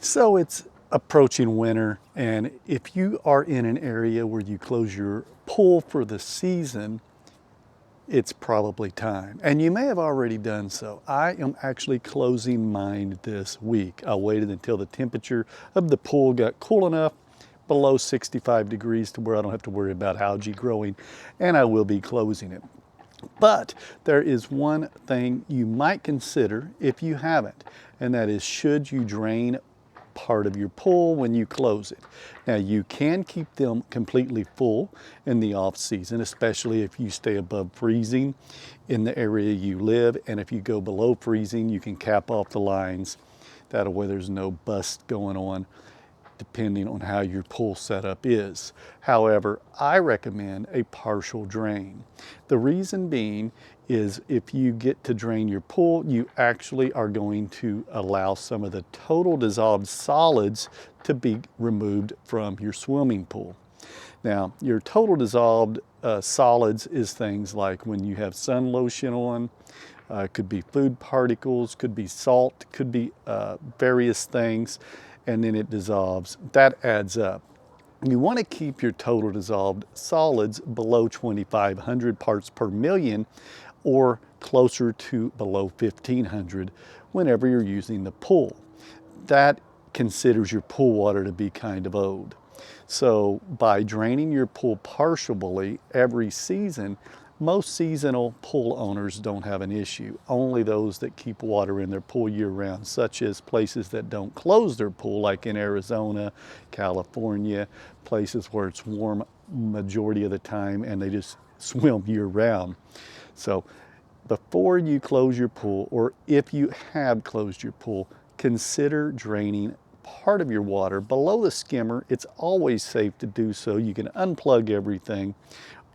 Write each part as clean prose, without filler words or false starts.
So it's approaching winter, and if you are in an area where you close your pool for the season, it's probably time. And you may have already done so. I am actually closing mine this week. I waited until the temperature of the pool got cool enough, below 65 degrees, to where I don't have to worry about algae growing, and I will be closing it. But there is one thing you might consider if you haven't, and that is, should you drain part of your pool when you close it? Now, you can keep them completely full in the off season, especially if you stay above freezing in the area you live, and if you go below freezing, you can cap off the lines. That way there's no bust going on, depending on how your pool setup is. However, I recommend a partial drain. The reason being is, if you get to drain your pool, you actually are going to allow some of the total dissolved solids to be removed from your swimming pool. Now, your total dissolved solids is things like when you have sun lotion on, could be food particles, could be salt, could be various things, and then it dissolves. That adds up. You want to keep your total dissolved solids below 2,500 parts per million, or closer to below 1,500 whenever you're using the pool. That considers your pool water to be kind of old. So by draining your pool partially every season, most seasonal pool owners don't have an issue. Only those that keep water in their pool year-round, such as places that don't close their pool, like in Arizona, California, places where it's warm majority of the time and they just swim year-round. So before you close your pool, or if you have closed your pool, consider draining part of your water below the skimmer. It's always safe to do so. You can unplug everything.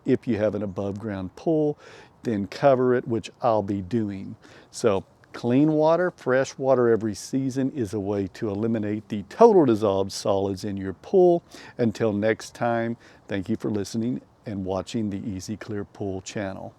If you have an above ground pool, then cover it, which I'll be doing. So clean water, fresh water every season is a way to eliminate the total dissolved solids in your pool. Until next time, thank you for listening and watching the Easy Clear Pool channel.